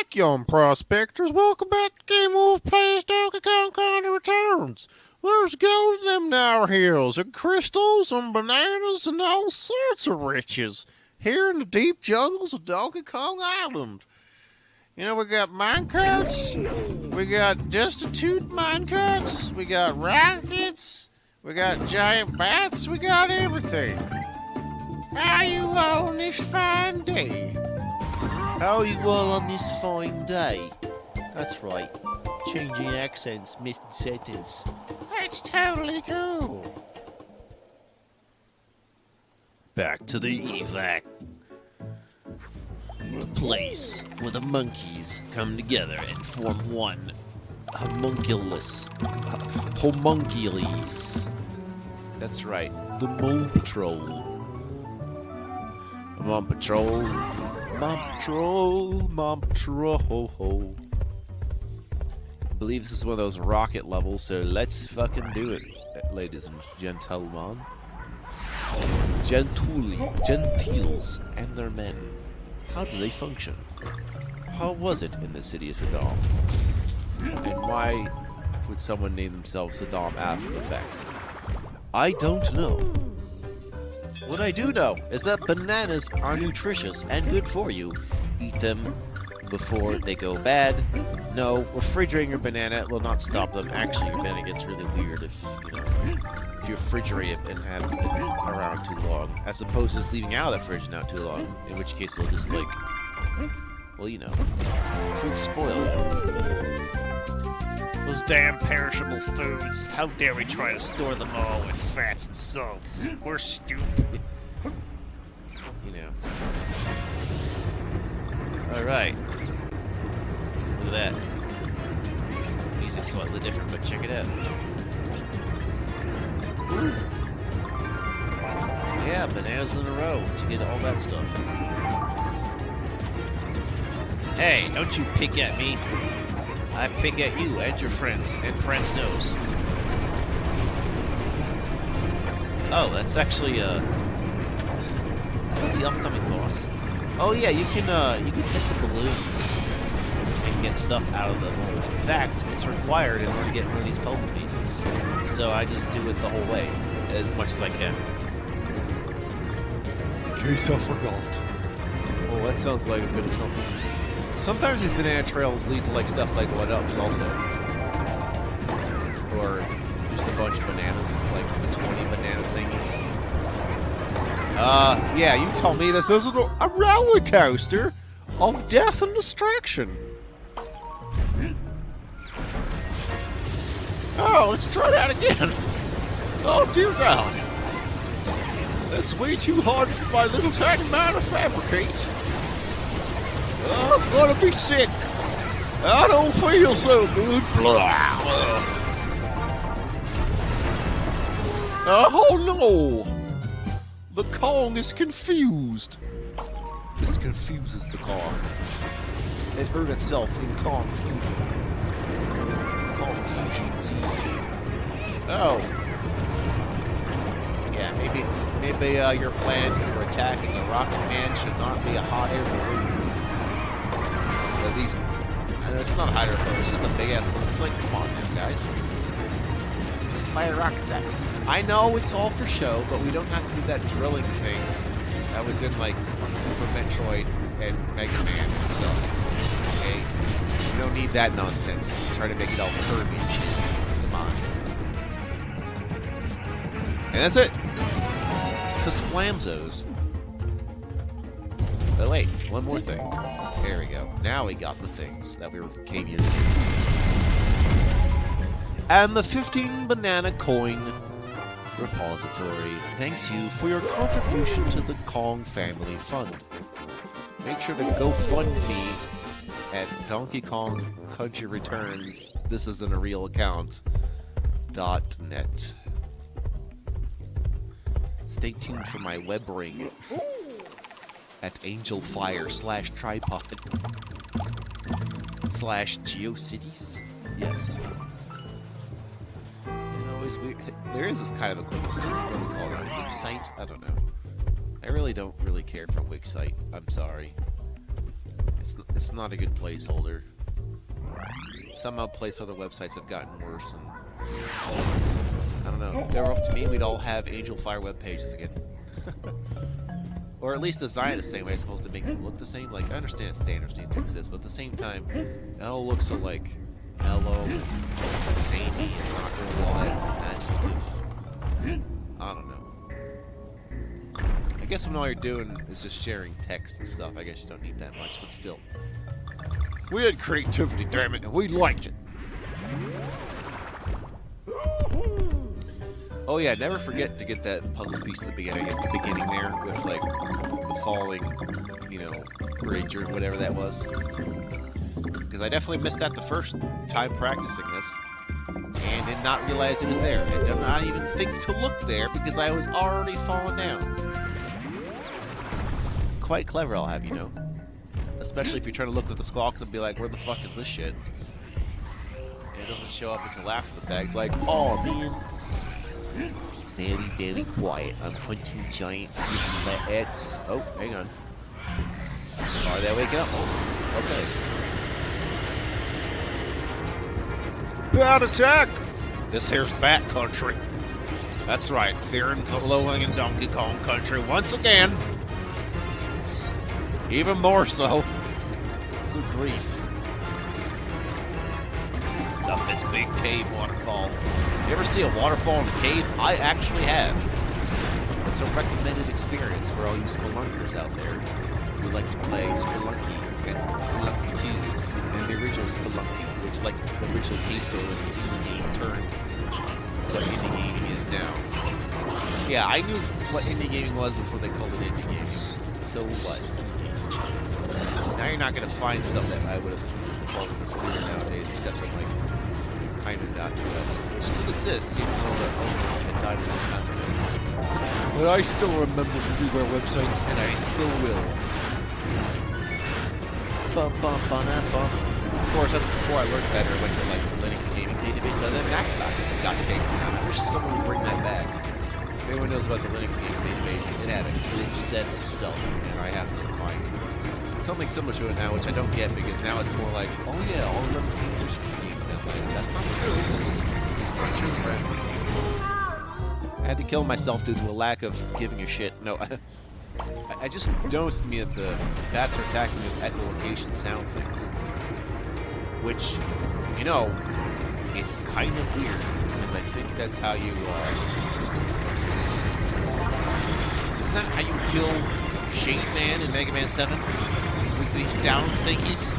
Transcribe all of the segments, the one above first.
back, young prospectors. Welcome back to Game Wolf Plays Donkey Kong Country Returns. There's gold in them Nower hills, and crystals, and bananas, and all sorts of riches here in the deep jungles of Donkey Kong Island. You know, we got minecarts, we got destitute minecarts, we got rockets, we got giant bats, we got everything. How you all on this fine day? How are you all on this fine day? That's right. Changing accents mid-sentence. That's totally cool. Back to the evac. Place where the monkeys come together and form one homunculus. Homunculus. That's right. The Mole Patrol. I'm on patrol. Mom patrol. I believe this is one of those rocket levels, so let's fucking do it, ladies and gentlemen. Gentiles and their men. How do they function? How was it in the city of Saddam? And why would someone name themselves Saddam after the fact? I don't know. What I do know is that bananas are nutritious and good for you. Eat them before they go bad. No, refrigerating your banana will not stop them. Actually, your banana gets really weird if you refrigerate it and have it around too long, as opposed to just leaving out of the fridge not too long. In which case, they'll just fruit spoil. Those damn perishable foods. How dare we try to store them all with fats and salts? We're stupid. Alright. Look at that. Music's slightly different, but check it out. Ooh. Yeah, bananas in a row to get all that stuff. Hey, don't you pick at me. I pick at you and your friends, and friends knows. Oh, that's actually the upcoming boss. Oh yeah, you can hit the balloons and get stuff out of the balloons. In fact, it's required in order to get one of these puzzle pieces. So I just do it the whole way, as much as I can. In case I forgot. Oh, that sounds like a bit of something. Sometimes these banana trails lead to stuff like 1-ups also. Or just a bunch of bananas, like the 20 banana thingies. Yeah, you tell me this isn't a roller coaster of death and destruction. Oh, let's try that again. Oh, dear God. That's way too hard for my little tiny mind to fabricate. Oh, I'm gonna be sick. I don't feel so good. Oh, no. The Kong is confused. This confuses the Kong. It hurt itself in Kong Fusion. Kong Fusion Z. Oh. Yeah, maybe your plan for attacking the Rocket Man should not be a hot air balloon. At least, it's not a hot air balloon, it's just a big ass balloon. It's like, come on now, guys. Just fire rockets at me. I know it's all for show, but we don't have to do that drilling thing that was in, Super Metroid and Mega Man and stuff. Okay? We don't need that nonsense. Try to make it all curvy. Come on. And that's it. Kasplamzos. Oh, wait. One more thing. There we go. Now we got the things that we came here to do. And the 15 banana coin repository thanks you for your contribution to the Kong Family Fund. Make sure to go fund me at Donkey Kong Country Returns. This isn't a real account. .net. Stay tuned for my web ring at angelfire/tripod /geocities. Yes. There is this kind of equivalent. What do we call it? A wig site? I don't know. I really don't care for wig site. I'm sorry. It's not a good placeholder. Somehow placeholder websites have gotten worse, and I don't know. If they were up to me, we'd all have Angel Fire web pages again. Or at least design the same way, as opposed to make them look the same. Like, I understand standards need to exist, but at the same time, it all looks so, like, mellow, samey, and not really all that imaginative. I don't know. I guess when all you're doing is just sharing text and stuff, I guess you don't need that much, but still. We had creativity, damn it, and we liked it. Oh yeah, never forget to get that puzzle piece at the beginning there with like the falling, you know, bridge or whatever that was. Because I definitely missed that the first time practicing this, and did not realize it was there. I did not even think to look there because I was already falling down. Quite clever, I'll have you know. Especially if you're trying to look with the squawks and be like, where the fuck is this shit? And it doesn't show up until after the fact. It's like, oh man. Very, very quiet. I'm hunting giant fleas. Oh, hang on. Are they waking up? Oh, okay. Bad attack! This here's Bat Country. That's right, fear and following in Donkey Kong Country once again. Even more so. Good grief. Up this big cave waterfall. You ever see a waterfall in a cave? I actually have. It's a recommended experience for all you spelunkers out there who like to play Spelunky and Spelunky 2 and the original Spelunky, which like the original cave story was an indie game turned what indie gaming is now. Yeah, I knew what indie gaming was before they called it indie gaming. So what? Now you're not gonna find stuff that I would have called it nowadays, except for like kind of .us, which still exists, even though the owner had died a long time ago. But I still remember freeware websites, and I still will. Bum, bum, bum, bum. Of course, that's before I learned better. I went to like the Linux gaming database, but then that got taken down. I wish someone would bring that back. If anyone knows about the Linux gaming database, it had a huge set of stuff, and I have to find something similar to it now, which I don't get because now it's more like, oh yeah, all the Linux games are Steam games now. Like, that's not true. It's not true, friend. I had to kill myself due to a lack of giving a shit. No, I just noticed to me that the bats are attacking with echolocation sound things. Which, you know, it's kind of weird because I think that's how you, isn't that how you kill Shade Man in Mega Man 7? With these sound thingies?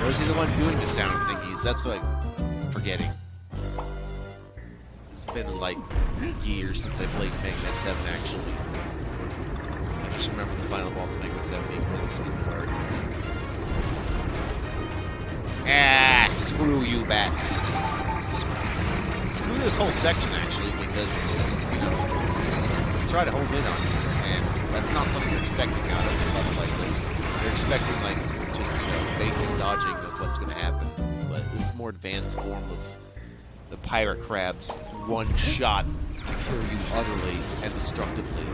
Or is he the one doing the sound thingies? That's what I'm forgetting. It's been like years since I played Mega Man 7 actually. I just remember the final boss of Mega Man 7 being really stupid hard. Ah, screw you, Bat. Screw this whole section actually, because you know, you try to hold in on it, and that's not something you're expecting out of a level like this. You're expecting like just, you know, basic dodging of what's going to happen, but this more advanced form of the pirate crab's one shot to kill you utterly and destructively.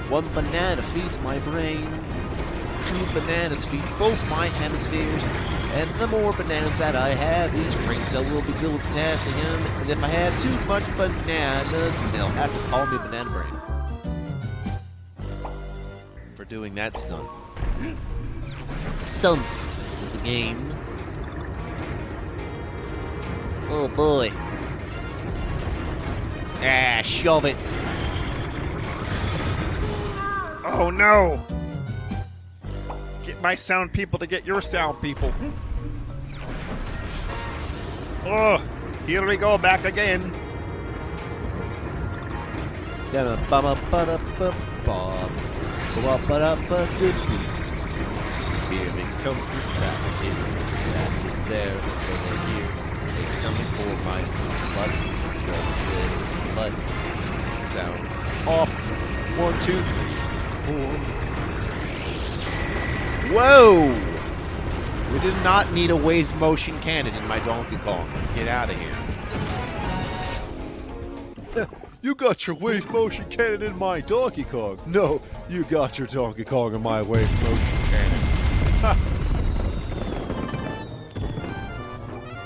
One banana feeds my brain, 2 bananas feeds both my hemispheres, and the more bananas that I have, each brain cell will be filled with potassium, and if I have too much bananas, they'll have to call me Banana Brain. For doing that stunt. Stunts is a game. Oh boy. Ah, shove it. Oh no! Get my sound people to get your sound people. Oh, here we go, back again. Here it comes the fast here. That is there, it's over here. It's coming for my butt. Butt. Down. Off. 1, 2, 3, 4. Whoa! We did not need a wave motion cannon in my Donkey Kong. Get out of here. You got your wave motion cannon in my Donkey Kong. No, you got your Donkey Kong in my wave motion cannon.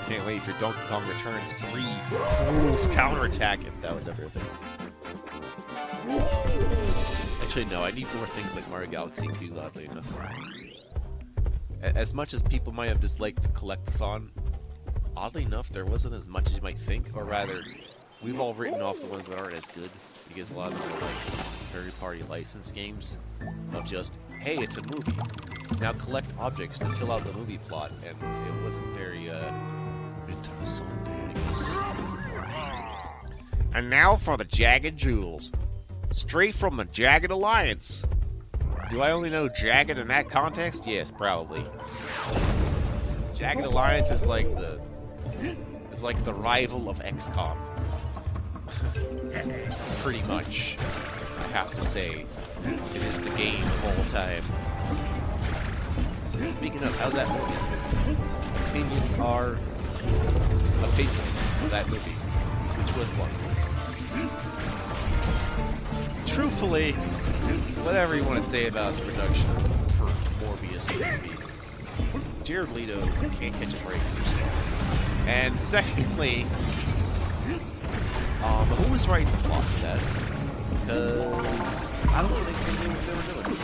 Can't wait for Donkey Kong Returns 3 rules counterattack if that was ever a thing. Actually, no, I need more things like Mario Galaxy 2, oddly enough. As much as people might have disliked the collectathon, oddly enough, there wasn't as much as you might think, or rather, we've all written off the ones that aren't as good, because a lot of them are like third-party license games of just, hey, it's a movie. Now collect objects to fill out the movie plot, and it wasn't very, interesting, I guess. And now for the Jagged Jewels. Straight from the Jagged Alliance. Do I only know Jagged in that context? Yes, probably. Jagged Alliance is like the rival of XCOM. Pretty much, I have to say. It is the game of all time. Speaking of, how's that movie? Opinions are opinions of that movie. Which was one? Truthfully, whatever you want to say about its production for Morbius the movie, Jared Leto can't catch a break, first of all. And secondly, who was writing the plot for that? Because I don't think they knew what they were doing.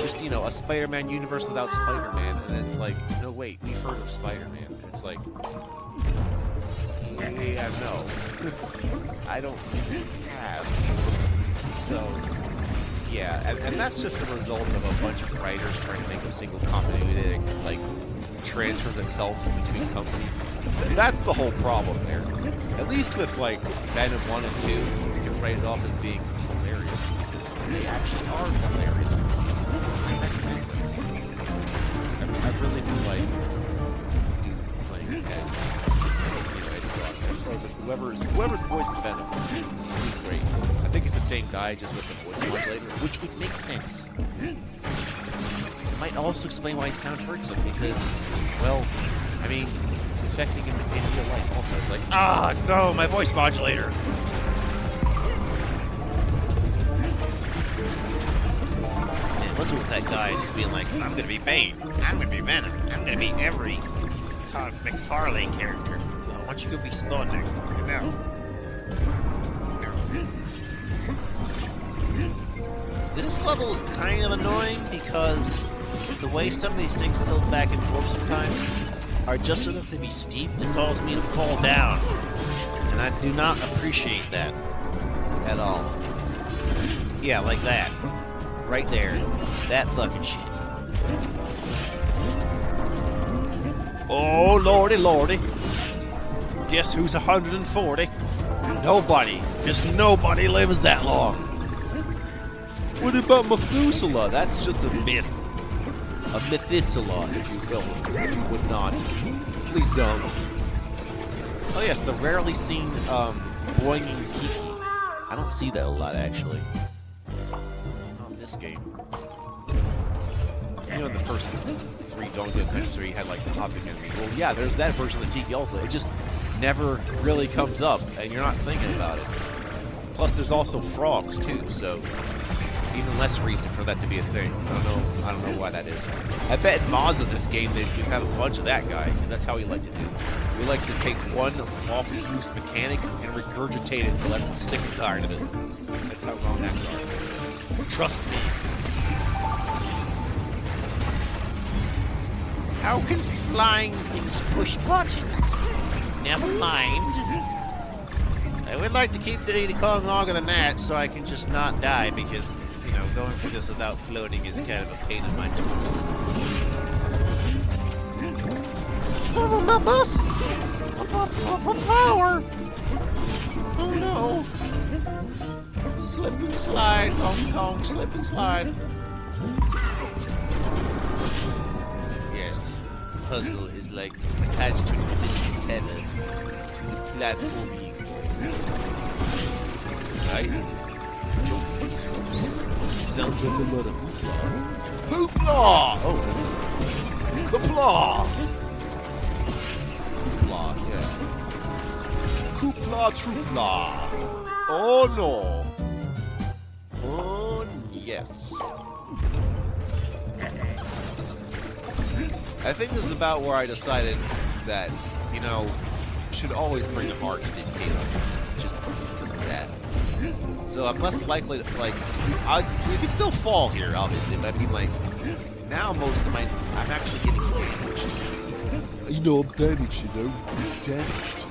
Just you know, a Spider-Man universe without Spider-Man, and it's like, no wait, we've heard of Spider-Man. It's like, yeah, no. I don't think we have. So, yeah, and that's just a result of a bunch of writers trying to make a single continuity that, like, transfers itself in between companies. That's the whole problem there. At least with, like, Venom 1 and 2, you can write it off as being hilarious, because they actually are hilarious movies. I really do like dude playing as whoever's voicing Venom would be great. I think it's the same guy, just with the voice modulator, which would make sense. It might also explain why his sound hurts him, because, well, I mean, it's affecting him in real life also. It's like, no, my voice modulator! It wasn't with that guy just being like, I'm gonna be Bane, I'm gonna be Venom, I'm gonna be every Todd McFarlane character. Why don't you go be Spawn next? No. This level is kind of annoying because the way some of these things tilt back and forth sometimes are just enough to be steep to cause me to fall down. And I do not appreciate that at all. Yeah, like that. Right there. That fucking shit. Oh, lordy, lordy. Guess who's 140? Nobody. Just nobody lives that long. What about Methuselah? That's just a myth. A Methuselah, if you will. If you would not. Please don't. Oh yes, the rarely seen boinging tiki. I don't see that a lot, actually. Not in this game. You know, the first 3 Donkey Kong countries where you had, like, the hopping enemies. Well, yeah, there's that version of the tiki also. It just never really comes up, and you're not thinking about it. Plus, there's also frogs, too, so even less reason for that to be a thing. I don't know why that is. I bet in mods of this game that you have a bunch of that guy, because that's how he liked to do. He likes to take one oft-used mechanic and regurgitate it until everyone's sick and tired of it. That's how long that's are. Trust me. How can flying things push buttons? Never mind. I would like to keep Diddy Kong longer than that so I can just not die because, you know, going through this without floating is kind of a pain in my tools. Some of my buses! Power! Oh no! Slip and slide, Hong Kong, slip and slide. Yes, the puzzle is like attached to an invisible tether to the platforming. Right? Jump these hoops. Sounds like a lot of hoopla! Oh! Kapla! Kapla, yeah. Coopla troopla. Oh no. Oh yes. I think this is about where I decided that, you know, should always bring the heart to these games, just because of that. So I'm less likely to, like, we can still fall here, obviously, but I mean, like, now most of I'm actually getting damaged. You know, I'm damaged, you know. Damaged.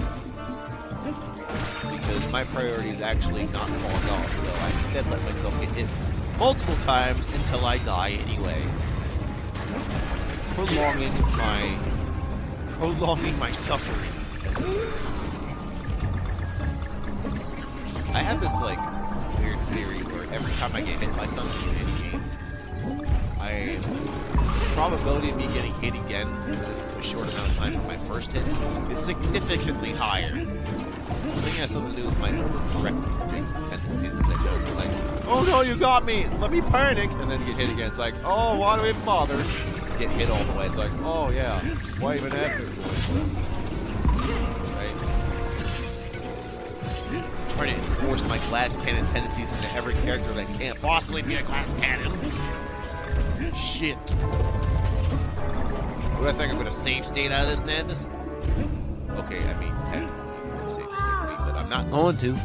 Because my priority is actually not falling off, so I instead let myself get hit multiple times until I die anyway. Prolonging my suffering. I have this, like, weird theory where every time I get hit by something in this game, the probability of me getting hit again in a short amount of time from my first hit is significantly higher. I think it has something to do with my overcorrecting tendencies, as I know. So like, oh no, you got me! Let me panic! And then you get hit again. It's like, oh, why do we bother? Get hit all the way. It's like, oh yeah, why even have to? Right? Trying to enforce my glass cannon tendencies into every character that can't possibly be a glass cannon. Shit. What do I think? I'm gonna save state out of this madness? Okay, I mean, technically, I'm gonna save state, but I'm not going to.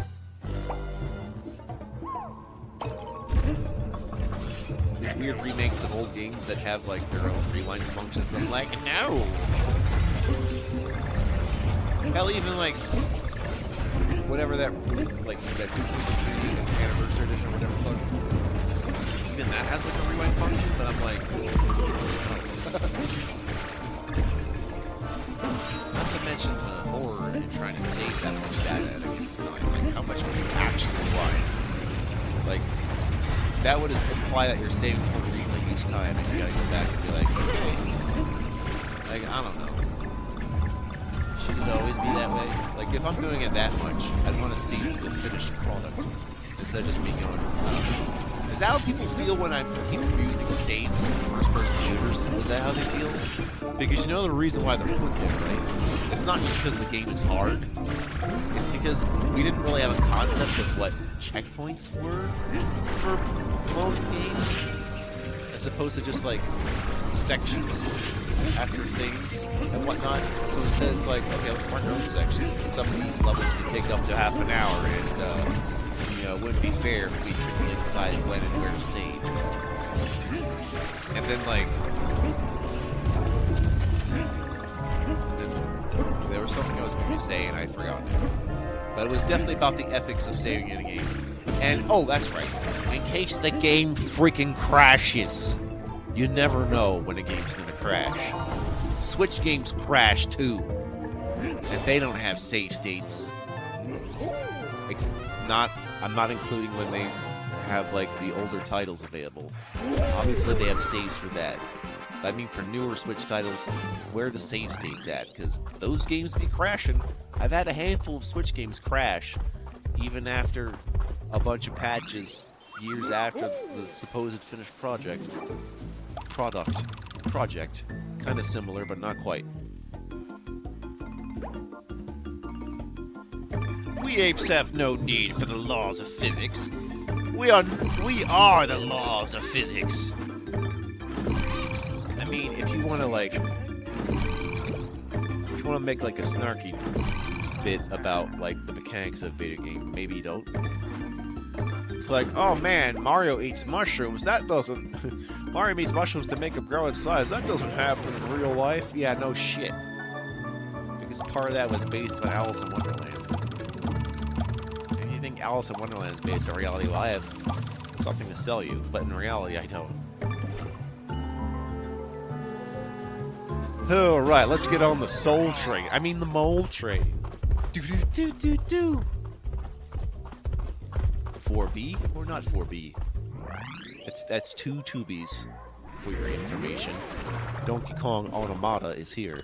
These weird remakes of old games that have like their own rewind functions. I'm like, no. Hell, even like whatever that like that anniversary edition or whatever the fuck. Even that has like a rewind function, but I'm like, not to mention the horror in trying to save that much data. Like how much would you actually apply? Like. That would imply that you're saving for replay each time, and you gotta go back and be like, okay. Like, I don't know. Should it always be that way? Like, if I'm doing it that much, I'd want to see the finished product instead of just me going, is that how people feel when I keep using saves in first-person shooters? Is that how they feel? Because you know the reason why they're put there, right? It's not just because the game is hard. It's because we didn't really have a concept of what checkpoints were for most games, as opposed to just like sections after things and whatnot. So it says like, okay, let's mark our own sections, because some of these levels can take up to half an hour, and you know, it wouldn't be fair if we couldn't decide when and where to save. And then like, there was something I was going to say and I forgot now. But it was definitely about the ethics of saving in a game. And, oh, that's right. In case the game freaking crashes. You never know when a game's going to crash. Switch games crash, too. And they don't have save states. Like, I'm not including when they have, like, the older titles available. Obviously, they have saves for that. I mean, for newer Switch titles, where are the save states at? Because those games be crashing. I've had a handful of Switch games crash, even after a bunch of patches, years after the supposed finished project. Kind of similar, but not quite. We apes have no need for the laws of physics. We are the laws of physics. I mean, if you want to make like a snarky bit about like the mechanics of a video game, maybe you don't. It's like, oh man, Mario eats mushrooms. That doesn't. Mario eats mushrooms to make him grow in size. That doesn't happen in real life. Yeah, no shit. Because part of that was based on Alice in Wonderland. If you think Alice in Wonderland is based on reality, well, I have something to sell you, but in reality, I don't. Alright, let's get on the soul train. I mean the mole train. Do. 4B or not 4B? That's two tubies for your information. Donkey Kong Automata is here.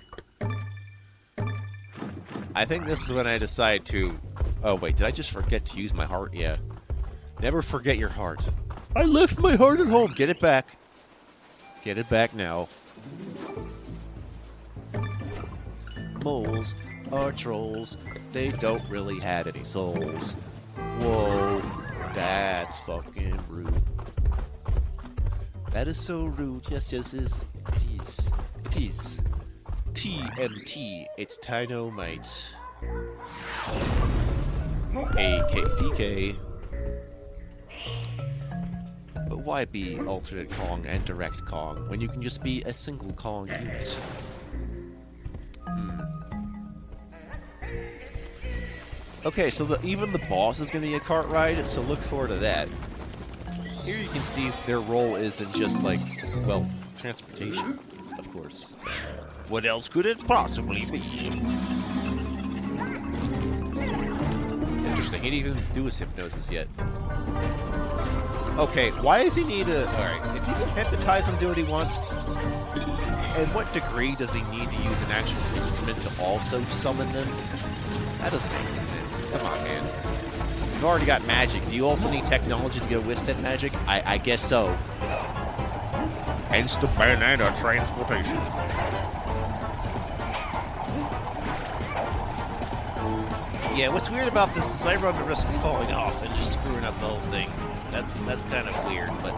I think this is when I decide to... Oh wait, did I just forget to use my heart? Yeah. Never forget your heart. I left my heart at home. Get it back. Get it back now. Moles are trolls. they don't really have any souls. Whoa, that's fucking rude. That is so rude. Yes, yes, it is. It is. It is. TMT. It's Dynamite. AKDK. But why be alternate Kong and direct Kong when you can just be a single Kong unit? Okay, so even the boss is going to be a cart ride, so look forward to that. Here you can see their role isn't just like, well, transportation, of course. What else could it possibly be? Interesting, he didn't even do his hypnosis yet. Okay, why does he need a... Alright, if he can hypnotize him, do what he wants, in what degree does he need to use an actual instrument to also summon them? That doesn't make any sense. Come on, man. You've already got magic. Do you also need technology to go with said magic? I guess so. Hence the banana transportation. Yeah, what's weird about this is I run the risk of falling off and just screwing up the whole thing. That's kind of weird, but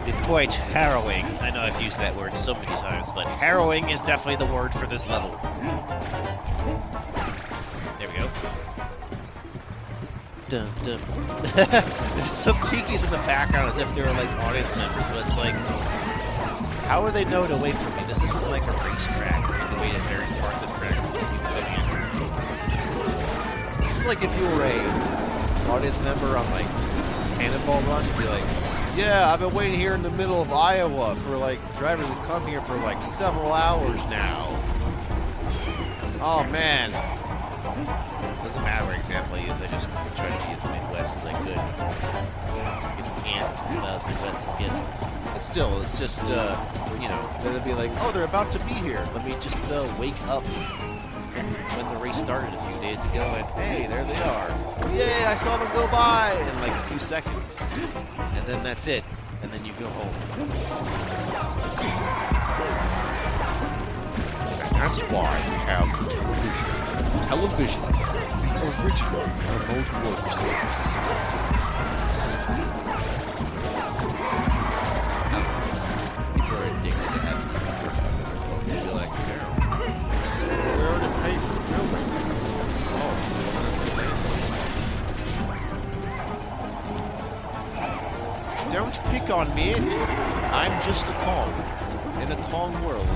it's quite harrowing. I know I've used that word so many times, but harrowing is definitely the word for this level. There we go. Dun, dun. There's some tikis in the background as if they were like audience members, but it's like, how would they know to wait for me? This isn't like a racetrack. There's a way at various parts of the track to see people coming in. It's like if you were a audience member on like Cannonball Run, you'd be like, yeah, I've been waiting here in the middle of Iowa for like drivers to come here for like several hours now. Oh man. Doesn't matter what example I use, I just try to be as Midwest as I could. I guess Kansas is about as Midwest as it gets. But still, it's just, you know, they'll be like, oh, they're about to be here. Let me just wake up when the race started a few days ago, and hey, there they are. Yay, I saw them go by in like a few seconds. And then that's it. And then you go home. That's why we have television. Original remote work service. People are addicted to having you you'll be like, We already paid for the building. don't pick on me. I'm just a Kong in a Kong world.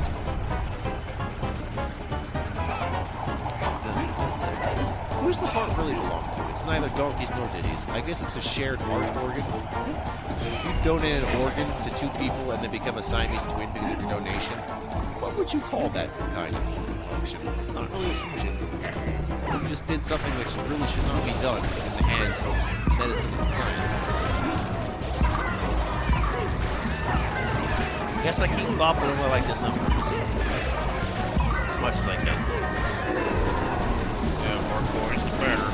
Who does the heart really belong to? It's neither donkeys nor ditties. I guess it's a shared heart organ. If you donate an organ to two people and they become a Siamese twin because of your donation, what would you call that kind of function? It's not really a fusion. You just did something which really should not be done in the hands of medicine and science. I guess I keep bopping away like this on purpose. As much as I can. Yeah, more coins, the better.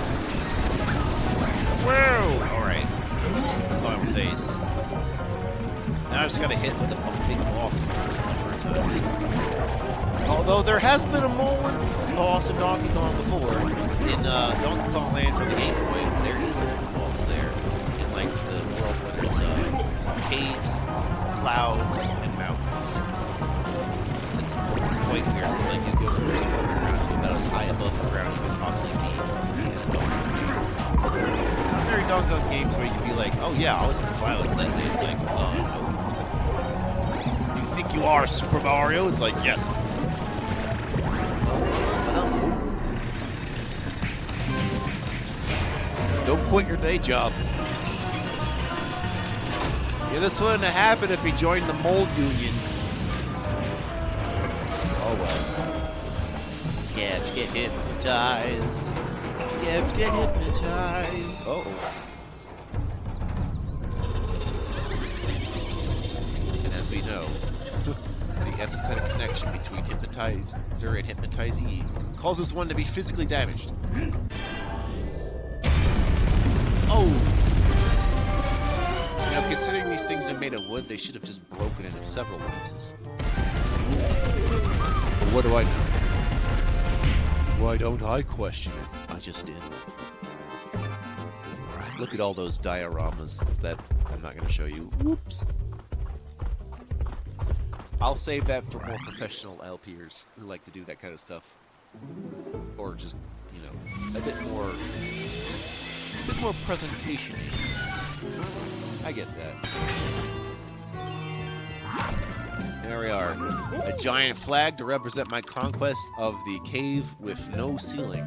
Whoa! Alright. That's the final phase. Now I just gotta hit the big boss a number of times. Although there has been a Mullen boss in Donkey Kong before. In Donkey Kong Land for the Game Boy, there is a boss there. In like the world where there's caves, clouds, and mountains. It's quite weird. It's like you go from underground to about as high above the ground as you could possibly be. There are Donkey Kong games where you can be like, oh yeah, I was in the clouds lately. It's like, no. You think you are Super Mario? It's like, yes. Don't quit your day job. Yeah, this wouldn't have happened if he joined the Mold Union. Oh well. Scabs get hypnotized. Scabs get hypnotized. Uh oh. And as we know, the empathetic connection between hypnotizer and hypnotizee causes one to be physically damaged. Oh! Now, considering these things are made of wood, they should have just broken into several pieces. But what do I know? Why don't I question it? I just did. Look at all those dioramas that I'm not going to show you. Whoops. I'll save that for more professional LPers who like to do that kind of stuff. Or just, you know, a bit more presentation. I get that. There we are. A giant flag to represent my conquest of the cave with no ceiling.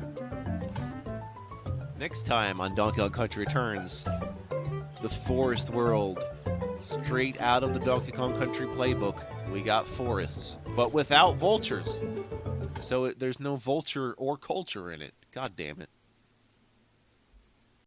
Next time on Donkey Kong Country Returns, the forest world. Straight out of the Donkey Kong Country playbook, we got forests, but without vultures. So there's no vulture or culture in it. God damn it.